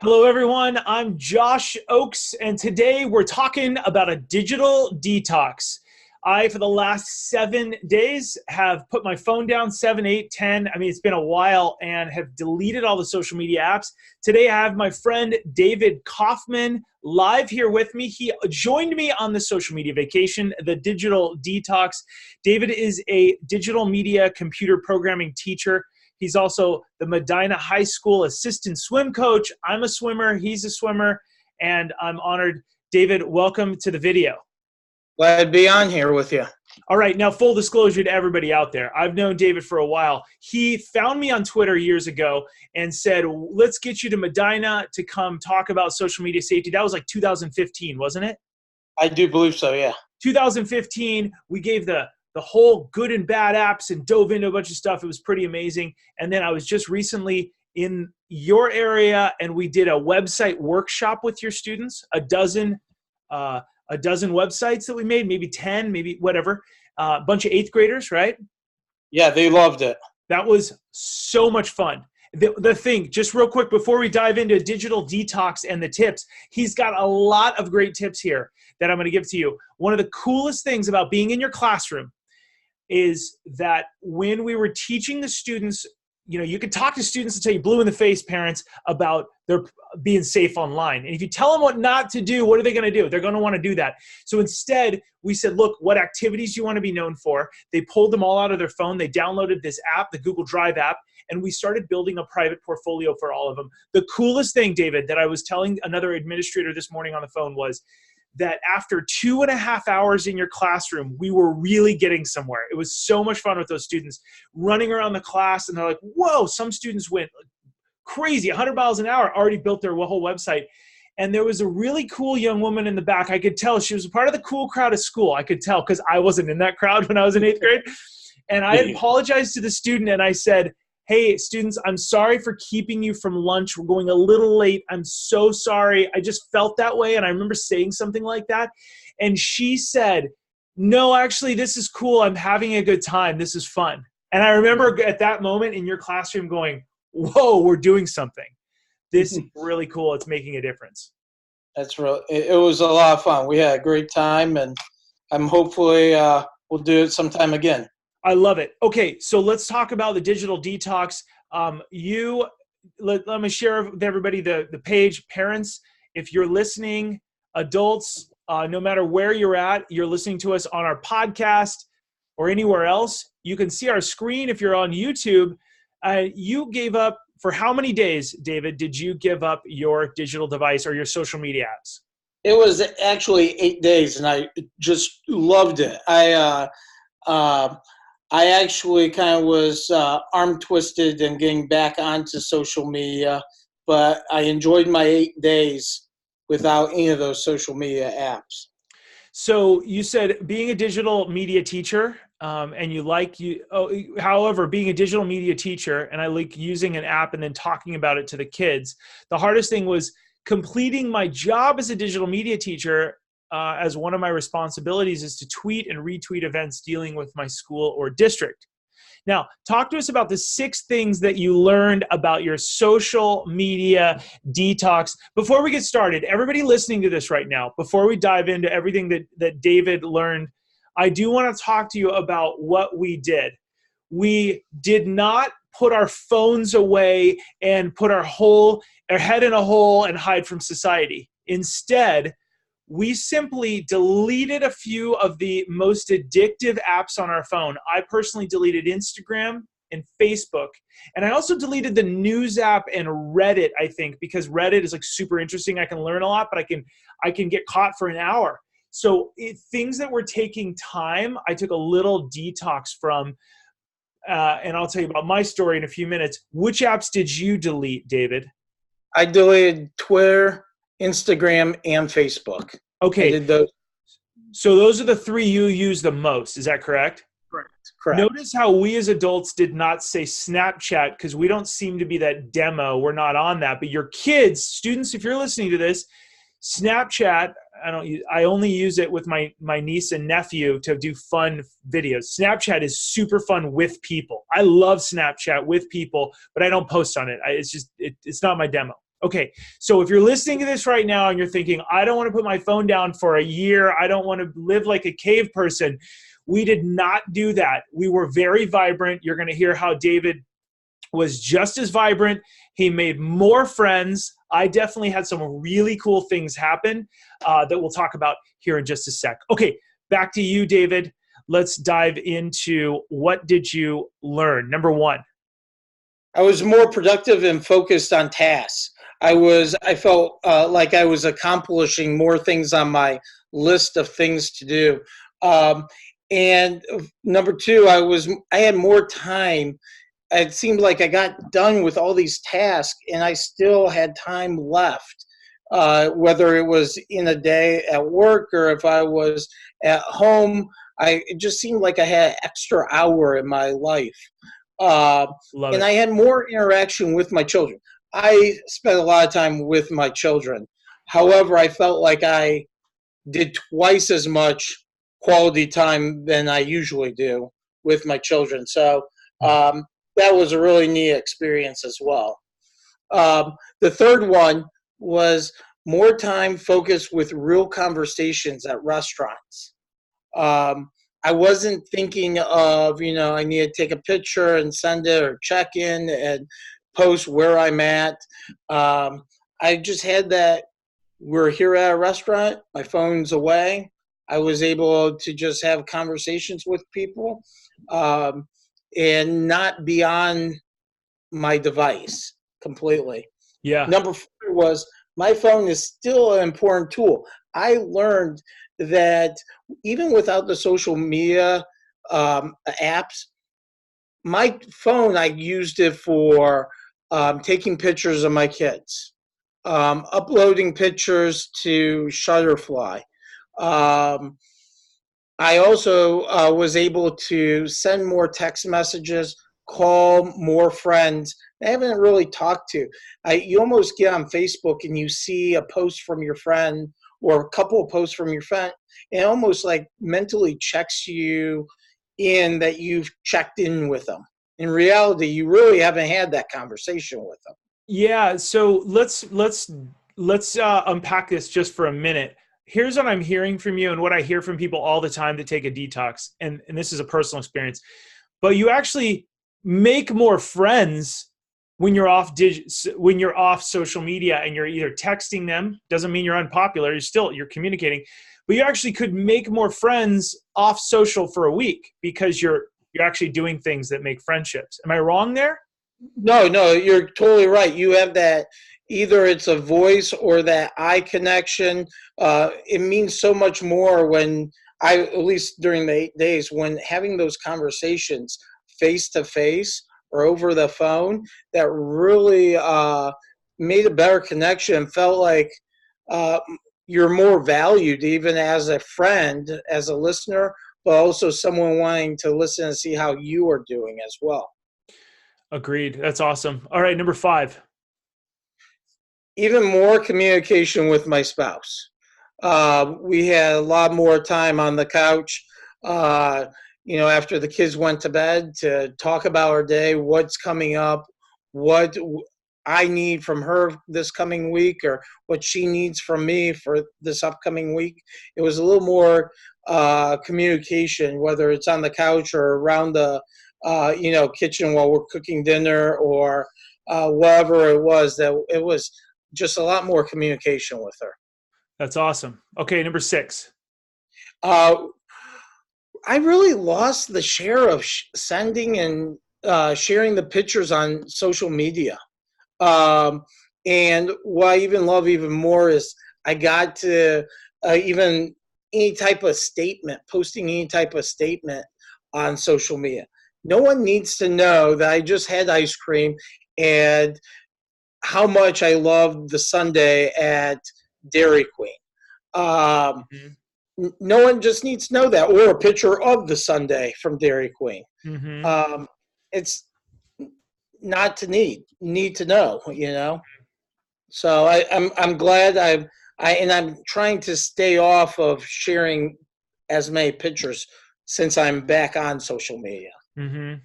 Hello, everyone. I'm Josh Oakes, and today we're talking about a digital detox. For the last 7 days, have put my phone down, 7, 8, 10. I mean, it's been a while, and have deleted all the social media apps. Today, I have my friend David Kaufmann live here with me. He joined me on the social media vacation, the digital detox. David is a digital media computer programming teacher. He's also the Medina High School assistant swim coach. I'm a swimmer, he's a swimmer, and I'm honored. David, welcome to the video. Glad to be on here with you. All right, now full disclosure to everybody out there. I've known David for a while. He found me on Twitter years ago and said, let's get you to Medina to come talk about social media safety. That was like 2015, wasn't it? I do believe so, yeah. 2015, we gave the whole good and bad apps and dove into a bunch of stuff. It was pretty amazing. And then I was just recently in your area and we did a website workshop with your students, a dozen websites that we made, maybe 10, maybe whatever, a bunch of 8th graders, right? Yeah, they loved it. That was so much fun. The thing, just real quick, before we dive into digital detox and the tips, he's got a lot of great tips here that I'm going to give to you. One of the coolest things about being in your classroom is that when we were teaching the students, you know, you could talk to students until you blue in the face, parents, about their being safe online. And if you tell them what not to do, what are they going to do? They're going to want to do that. So instead, we said, look, what activities do you want to be known for? They pulled them all out of their phone. They downloaded this app, the Google Drive app, and we started building a private portfolio for all of them. The coolest thing, David, that I was telling another administrator this morning on the phone was that after 2.5 hours in your classroom, we were really getting somewhere. It was so much fun with those students running around the class, and they're like, whoa, some students went crazy, 100 miles an hour, already built their whole website. And there was a really cool young woman in the back. I could tell she was a part of the cool crowd at school. I could tell because I wasn't in that crowd when I was in 8th grade. And I apologized to the student, and I said, hey, students, I'm sorry for keeping you from lunch. We're going a little late. I'm so sorry. I just felt that way. And I remember saying something like that. And she said, no, actually, this is cool. I'm having a good time. This is fun. And I remember at that moment in your classroom going, whoa, we're doing something. This is really cool. It's making a difference. That's real. It was a lot of fun. We had a great time, and I'm hopefully we'll do it sometime again. I love it. Okay, so let's talk about the digital detox. Let me share with everybody the page. Parents, if you're listening, adults, no matter where you're at, you're listening to us on our podcast or anywhere else, you can see our screen. If you're on YouTube, you gave up, for how many days, David, did you give up your digital device or your social media apps? It was actually 8 days, and I just loved it. I actually kind of was arm twisted and getting back onto social media, but I enjoyed my 8 days without any of those social media apps. So you said being a digital media teacher, however, being a digital media teacher, and I like using an app and then talking about it to the kids. The hardest thing was completing my job as a digital media teacher. As one of my responsibilities is to tweet and retweet events dealing with my school or district. Now, talk to us about the 6 things that you learned about your social media detox. Before we get started, everybody listening to this right now, before we dive into everything that David learned, I do want to talk to you about what we did. We did not put our phones away and put our head in a hole and hide from society. Instead, we simply deleted a few of the most addictive apps on our phone. I personally deleted Instagram and Facebook. And I also deleted the news app and Reddit, I think, because Reddit is like super interesting. I can learn a lot, but I can get caught for an hour. So things that were taking time, I took a little detox from. And I'll tell you about my story in a few minutes. Which apps did you delete, David? I deleted Twitter, Instagram, and Facebook. Okay. I did those. So those are the 3 you use the most. Is that correct? Correct. Notice how we as adults did not say Snapchat because we don't seem to be that demo. We're not on that. But your kids, students, if you're listening to this, Snapchat, I only use it with my niece and nephew to do fun videos. Snapchat is super fun with people. I love Snapchat with people, but I don't post on it. It's not my demo. Okay, so if you're listening to this right now and you're thinking, I don't want to put my phone down for a year, I don't want to live like a cave person, we did not do that. We were very vibrant. You're going to hear how David was just as vibrant. He made more friends. I definitely had some really cool things happen that we'll talk about here in just a sec. Okay, back to you, David. Let's dive into what did you learn? Number one. I was more productive and focused on tasks. I felt like I was accomplishing more things on my list of things to do. Um, and number two, I had more time. It seemed like I got done with all these tasks and I still had time left, whether it was in a day at work or if I was at home. It just seemed like I had an extra hour in my life. Uh, Love and it. I had more interaction with my children. I spent a lot of time with my children. However, I felt like I did twice as much quality time than I usually do with my children. So that was a really neat experience as well. The third one was more time focused with real conversations at restaurants. Um, I wasn't thinking of, I need to take a picture and send it or check in and post where I'm at. I just had that. We're here at a restaurant, my phone's away. I was able to just have conversations with people and not be on my device completely. Yeah. Number four was my phone is still an important tool. I learned that even without the social media apps, my phone, I used it for taking pictures of my kids, uploading pictures to Shutterfly. Um, I also was able to send more text messages, call more friends I haven't really talked to. You almost get on Facebook and you see a post from your friend or a couple of posts from your friend, and it almost like mentally checks you in that you've checked in with them. In reality, you really haven't had that conversation with them. Yeah, so let's unpack this just for a minute. Here's what I'm hearing from you and what I hear from people all the time that take a detox, and this is a personal experience. But you actually make more friends when you're when you're off social media and you're either texting them. Doesn't mean you're unpopular. You're communicating, but you actually could make more friends off social for a week because you're actually doing things that make friendships. Am I wrong there? No, you're totally right. You have that, either it's a voice or that eye connection. It means so much more when at least during the 8 days, when having those conversations face to face or over the phone, that really made a better connection and felt like uh, you're more valued even as a friend, as a listener, but also someone wanting to listen and see how you are doing as well. Agreed. That's awesome. All right, number 5. Even more communication with my spouse. We had a lot more time on the couch, after the kids went to bed to talk about our day, what's coming up, what I need from her this coming week, or what she needs from me for this upcoming week. It was a little more communication, whether it's on the couch or around the kitchen while we're cooking dinner or whatever it was. That it was just a lot more communication with her. That's awesome. Okay, number 6. Uh, I really lost the share of sending and sharing the pictures on social media. Um, and what I even love even more is I got to even any type of statement, posting any type of statement on social media. No one needs to know that I just had ice cream and how much I loved the sundae at Dairy Queen. Um, Mm-hmm. no one just needs to know that, or a picture of the sundae from Dairy Queen. Mm-hmm. It's not to need to know. So I'm glad I'm trying to stay off of sharing as many pictures since I'm back on social media. Mm-hmm.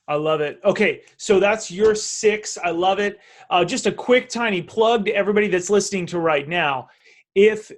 I love it. Okay, so that's your 6. I love it. Just a quick, tiny plug to everybody that's listening to right now. If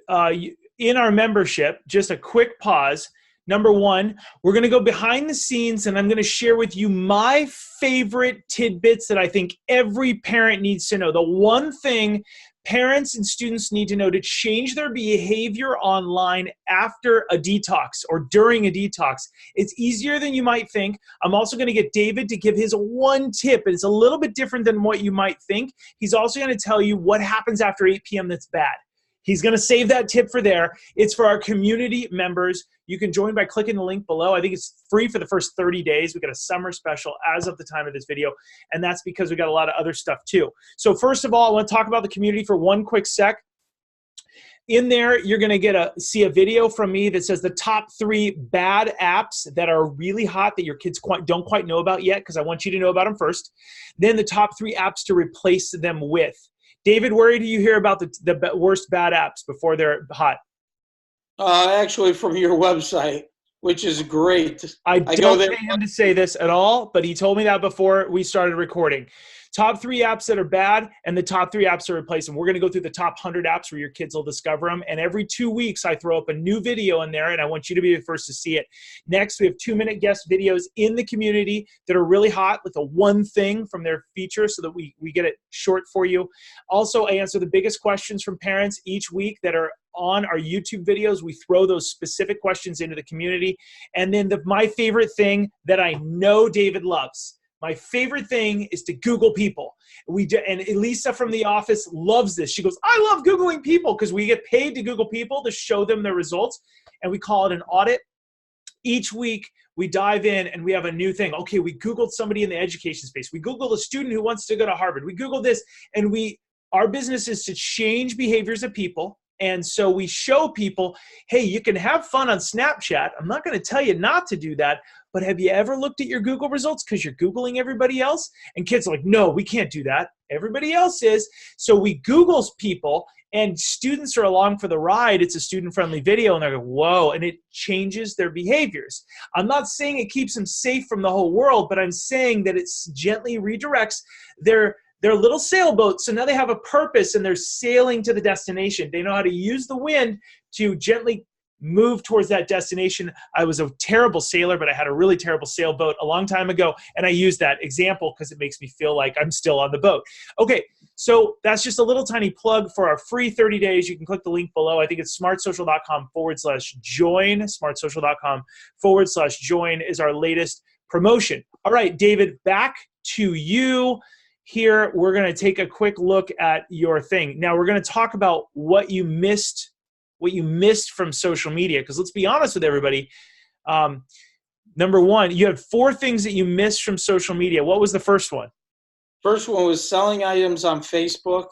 in our membership, just a quick pause. Number 1, we're going to go behind the scenes, and I'm going to share with you my favorite tidbits that I think every parent needs to know. The one thing parents and students need to know to change their behavior online after a detox or during a detox. It's easier than you might think. I'm also going to get David to give his one tip. It's a little bit different than what you might think. He's also going to tell you what happens after 8 p.m. that's bad. He's going to save that tip for there. It's for our community members. You can join by clicking the link below. I think it's free for the first 30 days. We got a summer special as of the time of this video, and that's because we got a lot of other stuff too. So first of all, I want to talk about the community for one quick sec. In there, you're going to see a video from me that says the top 3 bad apps that are really hot that your kids don't quite know about yet, because I want you to know about them first. Then the top 3 apps to replace them with. David, where do you hear about the worst bad apps before they're hot? Actually, from your website, which is great. I don't pay him to say this at all, but he told me that before we started recording. Top 3 apps that are bad and the top 3 apps to replace them. We're going to go through the top 100 apps where your kids will discover them. And every 2 weeks, I throw up a new video in there, and I want you to be the first to see it. Next, we have 2-minute guest videos in the community that are really hot with a one thing from their feature so that we get it short for you. Also, I answer the biggest questions from parents each week that are on our YouTube videos. We throw those specific questions into the community. And then my favorite thing that I know David loves. My favorite thing is to Google people. And Elisa from the office loves this. She goes, I love Googling people, because we get paid to Google people to show them their results. And we call it an audit. Each week, we dive in and we have a new thing. Okay, we Googled somebody in the education space. We Googled a student who wants to go to Harvard. We Googled this. And our business is to change behaviors of people. And so we show people, hey, you can have fun on Snapchat. I'm not going to tell you not to do that, but have you ever looked at your Google results because you're Googling everybody else? And kids are like, no, we can't do that. Everybody else is. So we Google people, and students are along for the ride. It's a student-friendly video, and they're like, whoa, and it changes their behaviors. I'm not saying it keeps them safe from the whole world, but I'm saying that it gently redirects their little sailboat. So now they have a purpose and they're sailing to the destination. They know how to use the wind to gently move towards that destination. I was a terrible sailor, but I had a really terrible sailboat a long time ago. And I use that example because it makes me feel like I'm still on the boat. Okay, so that's just a little tiny plug for our free 30 days. You can click the link below. I think it's smartsocial.com/join. Smartsocial.com/join is our latest promotion. All right, David, back to you. Here, we're going to take a quick look at your thing. Now, we're going to talk about what you missed from social media, because let's be honest with everybody. Number 1, you had 4 things that you missed from social media. What was the first one? First one was selling items on Facebook.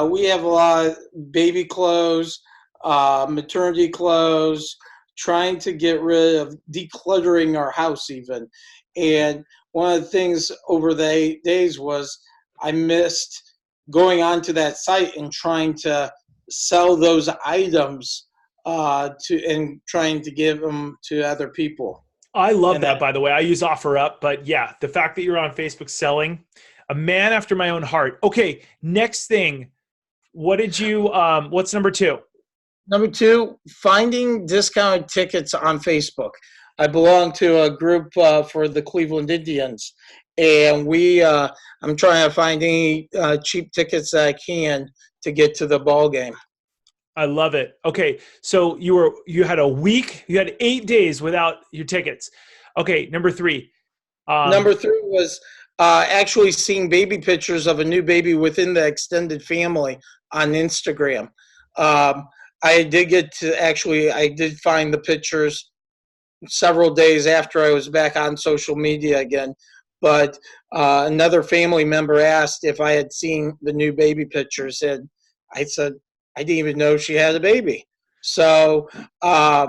We have a lot of baby clothes, maternity clothes, trying to get rid of decluttering our house even. And one of the things over the days was I missed going onto that site and trying to sell those items and trying to give them to other people. I love that, by the way. I use OfferUp, but yeah, the fact that you're on Facebook selling, a man after my own heart. Okay, next thing. What's number 2? Number 2, finding discounted tickets on Facebook. I belong to a group for the Cleveland Indians, and I'm trying to find any cheap tickets that I can to get to the ball game. I love it. Okay, so you had a week, you had 8 days without your tickets. Okay, number 3. Number 3 was actually seeing baby pictures of a new baby within the extended family on Instagram. I did find the pictures several days after I was back on social media again. But another family member asked if I had seen the new baby pictures, and I said I didn't even know she had a baby. So I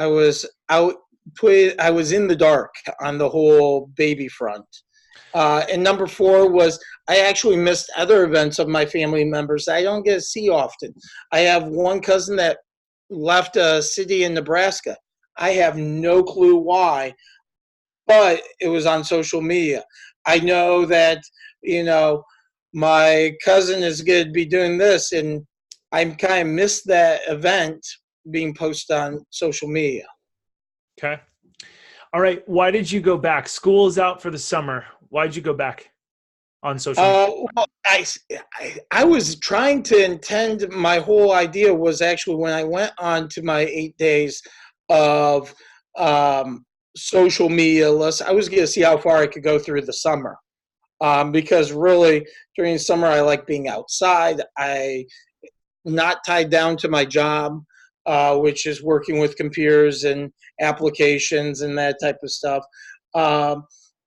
was in the dark on the whole baby front. And number 4 was I actually missed other events of my family members that I don't get to see often. I have one cousin that left a city in Nebraska. I have no clue why, but it was on social media. I know that, you know, my cousin is going to be doing this, and I kind of missed that event being posted on social media. Okay. All right. Why did you go back? School is out for the summer. Why did you go back on social media? Well, I was trying to intend, my whole idea was actually when I went on to my 8 days of um, social media list, I was going to see how far I could go through the summer. Because really during the summer, I like being outside. I not tied down to my job, which is working with computers and applications and that type of stuff. And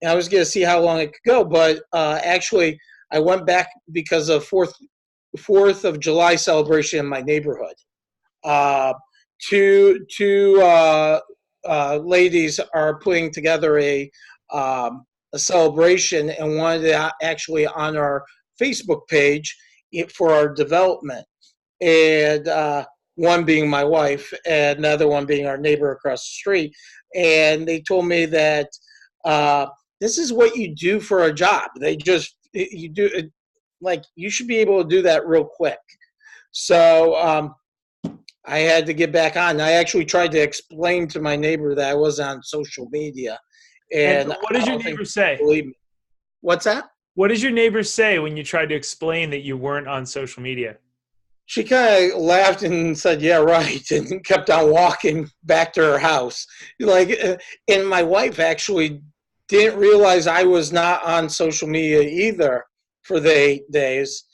I was going to see how long it could go, but actually, I went back because of Fourth of July celebration in my neighborhood. Uh, two ladies are putting together a celebration and wanted to actually on our Facebook page for our development, and one being my wife and the other one being our neighbor across the street. And they told me that uh, this is what you do for a job. They just, you do it, like, you should be able to do that real quick. So I had to get back on. I actually tried to explain to my neighbor that I was on social media, And and what I does your don't think neighbor they say? believe me. What's that? What does your neighbor say when you tried to explain that you weren't on social media? She kind of laughed and said, "Yeah, right," and kept on walking back to her house. Like, and my wife actually didn't realize I was not on social media either for the 8 days,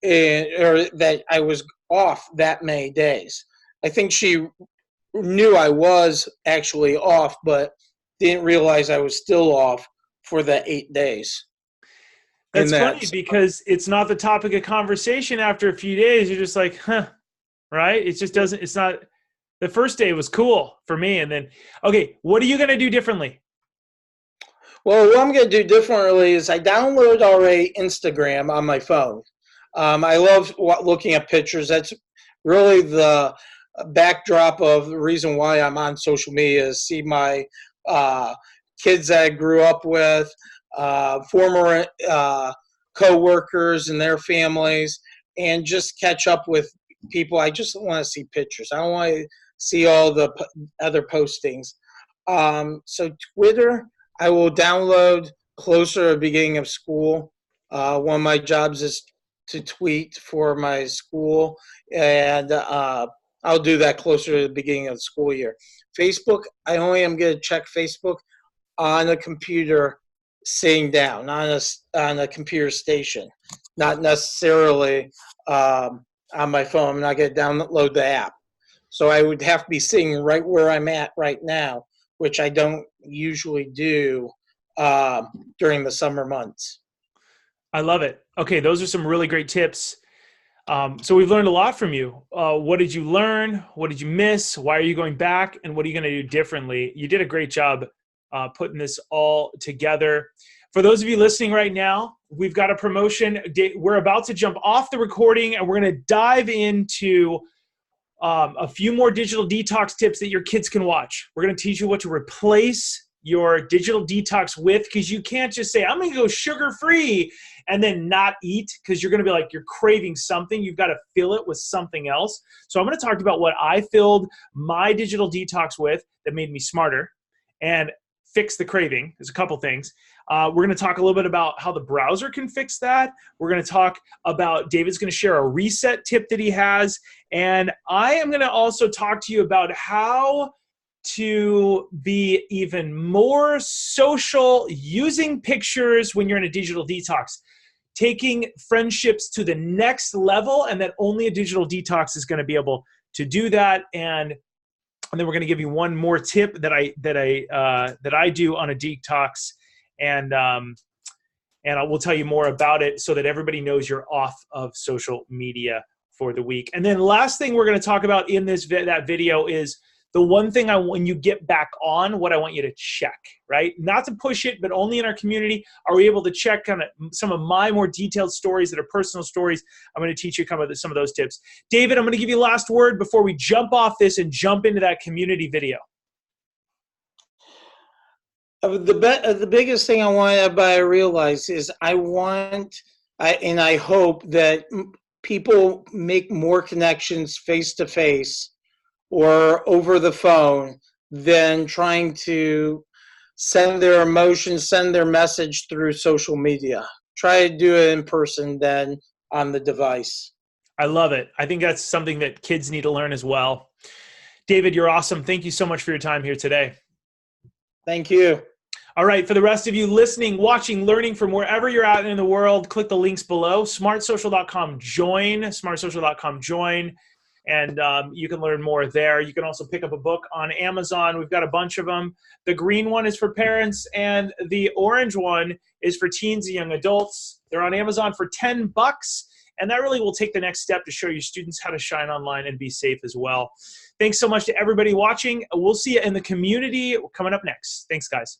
and or that I was off that many days. I think she knew I was actually off, but didn't realize I was still off for the 8 days. And That's funny that's because it's not the topic of conversation after a few days. You're just like, huh, right? It just doesn't, it's not, the first day was cool for me. And then, okay, what are you going to do differently? Well, what I'm going to do differently is I download already Instagram on my phone. I love looking at pictures. That's really the backdrop of the reason why I'm on social media is see my uh, kids that I grew up with, former co-workers and their families, and just catch up with people. I just want to see pictures. I don't want to see all the other postings. So Twitter, I will download closer to the beginning of school. One of my jobs is to tweet for my school, and I'll do that closer to the beginning of the school year. Facebook, I only am going to check Facebook on a computer sitting down, on a computer station, not necessarily on my phone. I'm not going to download the app. So I would have to be sitting right where I'm at right now, which I don't usually do during the summer months. I love it. Okay, those are some really great tips. So we've learned a lot from you. What did you learn? What did you miss? Why are you going back? And what are you going to do differently? You did a great job putting this all together. For those of you listening right now, we've got a promotion. We're about to jump off the recording, and we're going to dive into a few more digital detox tips that your kids can watch. We're going to teach you what to replace your digital detox with, because you can't just say, I'm going to go sugar-free and then not eat, because you're going to be like, you're craving something. You've got to fill it with something else. So I'm going to talk about what I filled my digital detox with that made me smarter and fix the craving. There's a couple things. We're going to talk a little bit about how the browser can fix that. We're going to talk about, David's going to share a reset tip that he has. And I am going to also talk to you about how to be even more social using pictures when you're in a digital detox, taking friendships to the next level, and that only a digital detox is going to be able to do that. And then we're going to give you one more tip that I do on a detox, and I will tell you more about it so that everybody knows you're off of social media for the week. And then last thing we're going to talk about in that video is the one thing when you get back on, what I want you to check, right? Not to push it, but only in our community are we able to check kind of some of my more detailed stories that are personal stories. I'm going to teach you some of those tips. David, I'm going to give you last word before we jump off this and jump into that community video. The biggest thing I want everybody to realize is I hope that people make more connections face to face or over the phone than trying to send their emotions, send their message through social media. Try to do it in person than on the device. I love it. I think that's something that kids need to learn as well. David, you're awesome. Thank you so much for your time here today. Thank you. All right, for the rest of you listening, watching, learning from wherever you're at in the world, click the links below. Smartsocial.com join, and you can learn more there. You can also pick up a book on Amazon. We've got a bunch of them. The green one is for parents, and the orange one is for teens and young adults. They're on Amazon for $10, and that really will take the next step to show your students how to shine online and be safe as well. Thanks so much to everybody watching. We'll see you in the community coming up next. Thanks, guys.